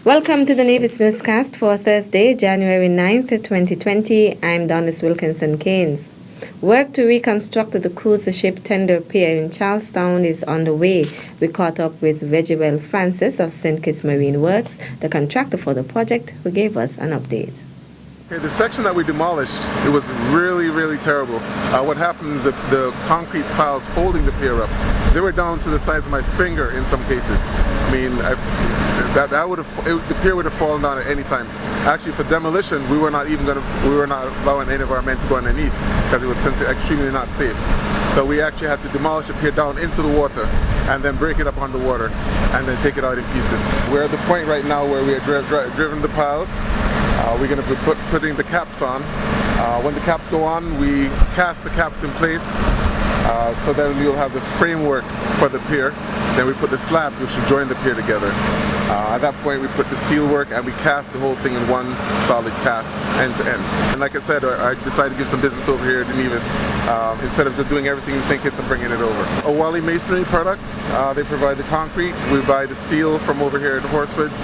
Welcome to the Nevis Newscast for Thursday, January 9th, 2020. I'm Donis Wilkinson Keynes. Work to reconstruct the cruise ship tender pier in Charlestown is underway. We caught up with Reglwell Francis of St. Kitts Marine Works, the contractor for the project, who gave us an update. Okay, the section that we demolished, it was really terrible. What happened is the concrete piles holding the pier up, they were down to the size of my finger in some cases. I mean, the pier would have fallen down at any time. Actually, for demolition, we were not allowing any of our men to go underneath because it was considered extremely not safe. So we actually had to demolish the pier down into the water and then break it up underwater and then take it out in pieces. We're at the point right now where we have driven the piles. We're going to be putting the caps on. When the caps go on, we cast the caps in place, so then you'll have the framework for the pier. Then we put the slabs which will join the pier together. At that point we put the steel work and we cast the whole thing in one solid cast end to end. And like I said, I decided to give some business over here at Nevis instead of just doing everything in St. Kitts and bringing it over. O'Wally Masonry Products, they provide the concrete. We buy the steel from over here at Horsford's.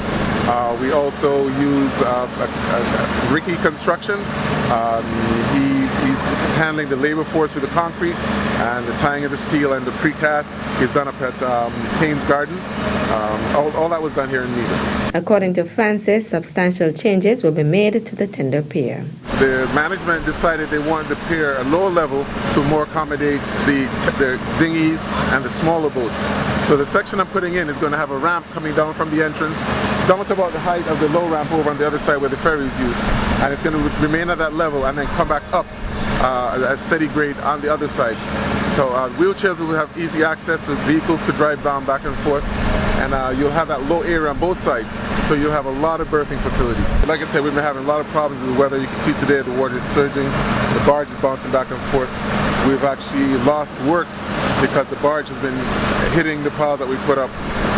We also use Ricky Construction. He's handling the labor force with the concrete and the tying of the steel and the precast is done up at Keynes Gardens. All that was done here in Nevis. According to Francis, substantial changes will be made to the tender pier. The management decided they wanted the pier a lower level to more accommodate the dinghies and the smaller boats. So the section I'm putting in is going to have a ramp coming down from the entrance down to about the height of the low ramp over on the other side where the ferries use, and it's going to remain at that level and then come back up at steady grade on the other side. So wheelchairs will have easy access, so vehicles could drive down back and forth, and you'll have that low area on both sides, so you'll have a lot of berthing facility. Like I said, we've been having a lot of problems with the weather. You can see today the water is surging, the barge is bouncing back and forth. We've actually lost work because the barge has been hitting the piles that we put up,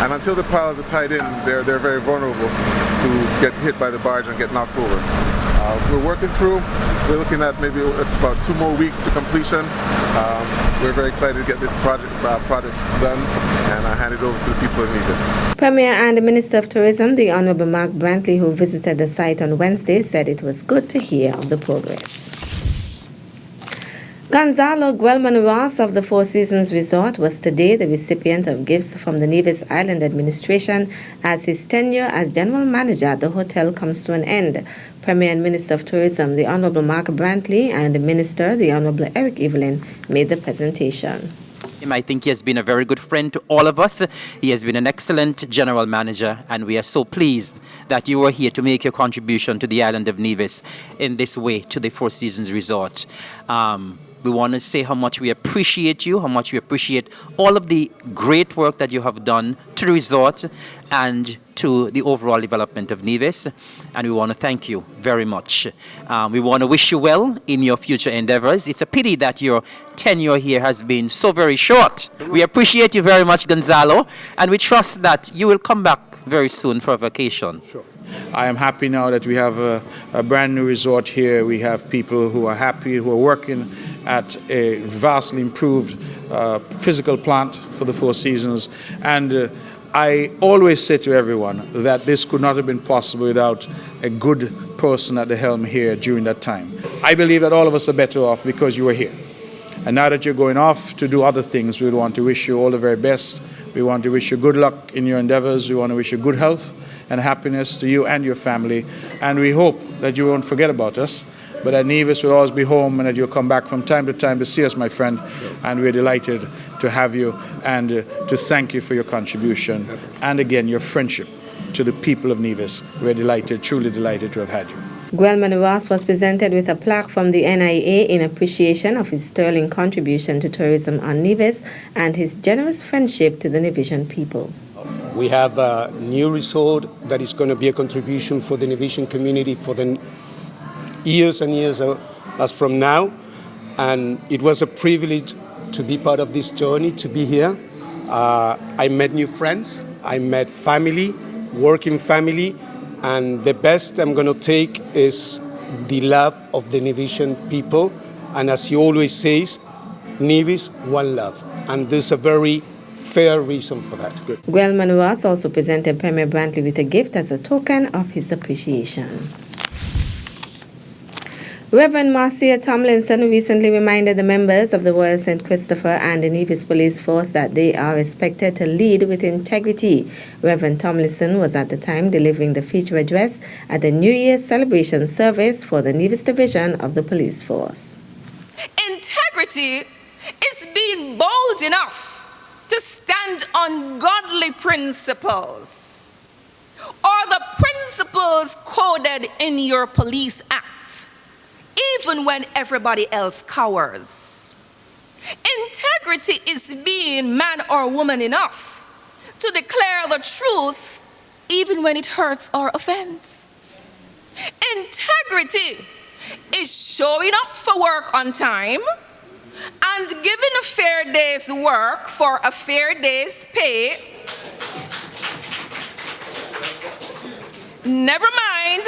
and until the piles are tied in, they're very vulnerable to get hit by the barge and get knocked over. We're working through. We're looking at maybe about 2 more weeks to completion. We're very excited to get this project done, and I hand it over to the people of Nevis. Premier and the Minister of Tourism, the Honourable Mark Brantley, who visited the site on Wednesday, said it was good to hear of the progress. Gonzalo Guelman Ross of the Four Seasons Resort was today the recipient of gifts from the Nevis Island Administration as his tenure as General Manager at the hotel comes to an end. Premier and Minister of Tourism, the Honourable Mark Brantley, and the Minister, the Honourable Evelyn, made the presentation. I think he has been a very good friend to all of us. He has been an excellent general manager, and we are so pleased that you are here to make your contribution to the island of Nevis in this way to the Four Seasons Resort. We want to say how much we appreciate you, how much we appreciate all of the great work that you have done to the resort and to the overall development of Nevis, and we want to thank you very much. We want to wish you well in your future endeavors. It's a pity that your tenure here has been so very short. We appreciate you very much, Gonzalo, and we trust that you will come back very soon for a vacation. Sure. I am happy now that we have a brand new resort here. We have people who are happy, who are working at a vastly improved physical plant for the Four Seasons. And I always say to everyone that this could not have been possible without a good person at the helm here during that time. I believe that all of us are better off because you were here. And now that you're going off to do other things, we want to wish you all the very best. We want to wish you good luck in your endeavors. We want to wish you good health and happiness to you and your family. And we hope that you won't forget about us, but that Nevis will always be home and that you'll come back from time to time to see us, my friend. And we're delighted to have you and to thank you for your contribution and again your friendship to the people of Nevis. We're delighted, truly delighted to have had you. Guelman Ross was presented with a plaque from the NIA in appreciation of his sterling contribution to tourism on Nevis and his generous friendship to the Nevisian people. We have a new resort that is going to be a contribution for the Nevisian community for the years and years as from now. And it was a privilege to be part of this journey, to be here. I met new friends, I met family, working family, and the best I'm going to take is the love of the Nevisian people. And as he always says, Nevis, one love. And this is a very fair reason for that. Good. Guelman Ross also presented Premier Brantley with a gift as a token of his appreciation. Reverend Marcia Tomlinson recently reminded the members of the Royal St. Christopher and the Nevis Police Force that they are expected to lead with integrity. Reverend Tomlinson was at the time delivering the feature address at the New Year's celebration service for the Nevis Division of the Police Force. Integrity is being bold enough to stand on godly principles, or the principles coded in your police act, even when everybody else cowers. Integrity is being man or woman enough to declare the truth even when it hurts or offends. Integrity is showing up for work on time and giving a fair day's work for a fair day's pay. Never mind,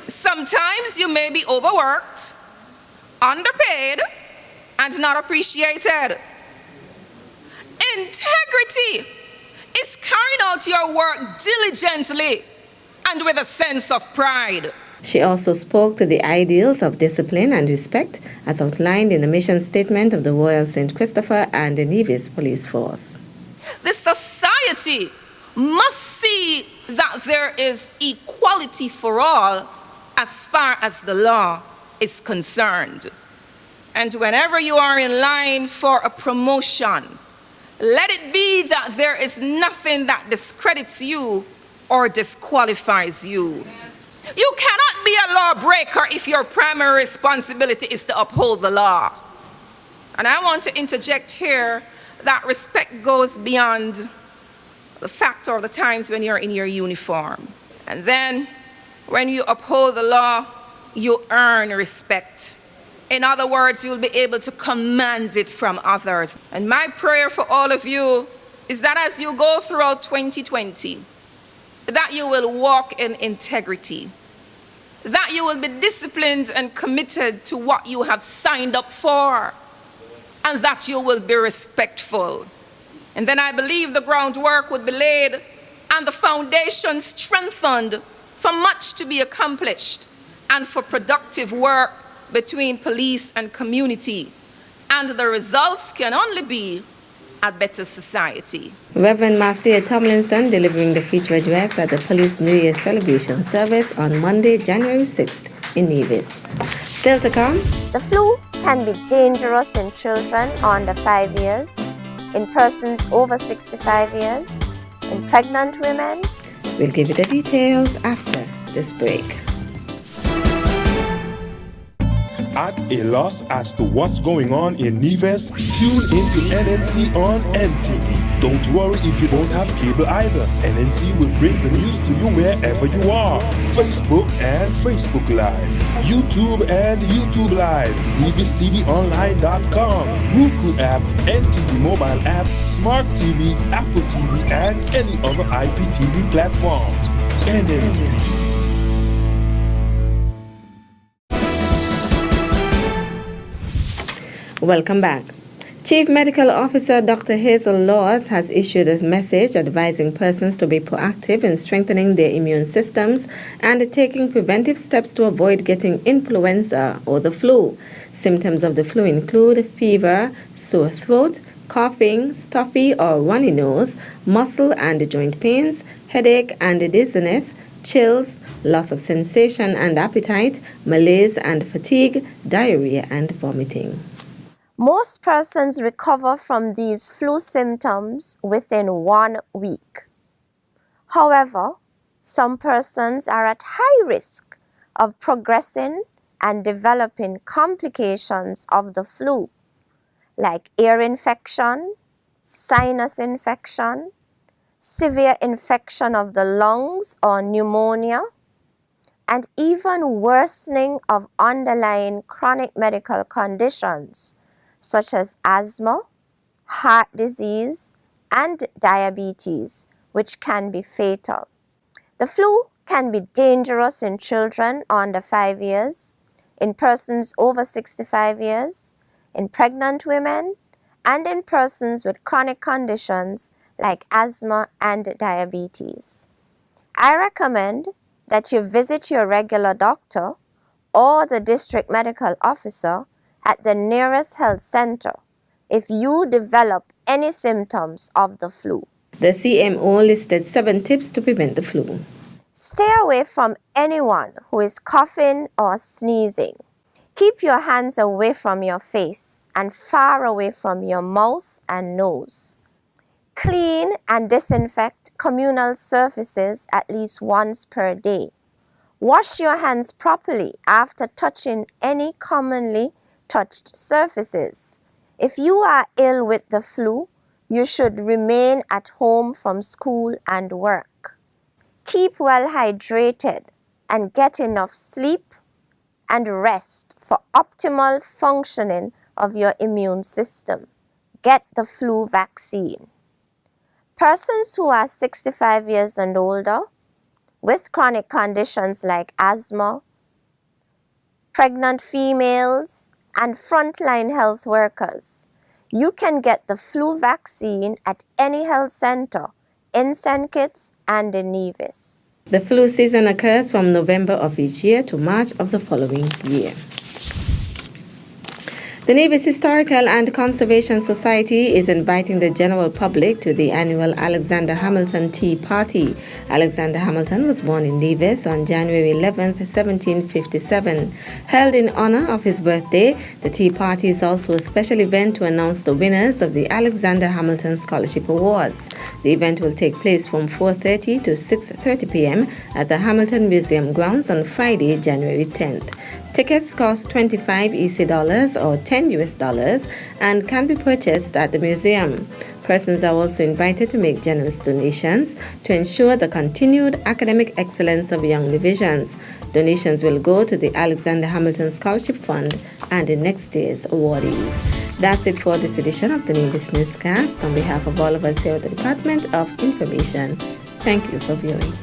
sometimes you may be overworked, underpaid, and not appreciated. Integrity is carrying out your work diligently and with a sense of pride. She also spoke to the ideals of discipline and respect as outlined in the mission statement of the Royal St. Christopher and the Nevis Police Force. The society must see that there is equality for all as far as the law is concerned. And whenever you are in line for a promotion, let it be that there is nothing that discredits you or disqualifies you. You cannot be a lawbreaker if your primary responsibility is to uphold the law. And I want to interject here that respect goes beyond the factor of the times when you're in your uniform. And then when you uphold the law, you earn respect. In other words, you'll be able to command it from others. And my prayer for all of you is that as you go throughout 2020, that you will walk in integrity, that you will be disciplined and committed to what you have signed up for, and that you will be respectful. And then I believe the groundwork would be laid and the foundation strengthened for much to be accomplished and for productive work between police and community. And the results can only be a better society. Reverend Marcia Tomlinson delivering the feature address at the Police New Year celebration service on Monday, January 6th in Nevis. Still to come, the flu can be dangerous in children under 5 years, in persons over 65 years, in pregnant women. We'll give you the details after this break. At a loss as to what's going on in Nevis? Tune into NNC on NTV. Don't worry if you don't have cable either. NNC will bring the news to you wherever you are. Facebook and Facebook Live. YouTube and YouTube Live. NevisTVOnline.com. Roku app, NTV mobile app, Smart TV, Apple TV, and any other IPTV platforms. NNC. Welcome back. Chief Medical Officer Dr. Hazel Laws has issued a message advising persons to be proactive in strengthening their immune systems and taking preventive steps to avoid getting influenza or the flu. Symptoms of the flu include fever, sore throat, coughing, stuffy or runny nose, muscle and joint pains, headache and dizziness, chills, loss of sensation and appetite, malaise and fatigue, diarrhea and vomiting. Most persons recover from these flu symptoms within 1 week. However, some persons are at high risk of progressing and developing complications of the flu, like ear infection, sinus infection, severe infection of the lungs or pneumonia, and even worsening of underlying chronic medical conditions such as asthma, heart disease, and diabetes, which can be fatal. The flu can be dangerous in children under 5 years, in persons over 65 years, in pregnant women, and in persons with chronic conditions like asthma and diabetes. I recommend that you visit your regular doctor or the district medical officer at the nearest health center if you develop any symptoms of the flu. The CMO listed 7 tips to prevent the flu. Stay away from anyone who is coughing or sneezing. Keep your hands away from your face and far away from your mouth and nose. Clean and disinfect communal surfaces at least once per day. Wash your hands properly after touching any commonly touched surfaces. If you are ill with the flu, you should remain at home from school and work. Keep well hydrated and get enough sleep and rest for optimal functioning of your immune system. Get the flu vaccine. Persons who are 65 years and older with chronic conditions like asthma, pregnant females, and frontline health workers, you can get the flu vaccine at any health center in St. Kitts and in Nevis. The flu season occurs from November of each year to March of the following year. The Nevis Historical and Conservation Society is inviting the general public to the annual Alexander Hamilton Tea Party. Alexander Hamilton was born in Nevis on January 11, 1757. Held in honor of his birthday, the Tea Party is also a special event to announce the winners of the Alexander Hamilton Scholarship Awards. The event will take place from 4:30 to 6:30 p.m. at the Hamilton Museum grounds on Friday, January 10th. Tickets cost $25 EC or $10 and can be purchased at the museum. Persons are also invited to make generous donations to ensure the continued academic excellence of young divisions. Donations will go to the Alexander Hamilton Scholarship Fund and the next year's awardees. That's it for this edition of the Nevis Newscast. On behalf of all of us here at the Department of Information, thank you for viewing.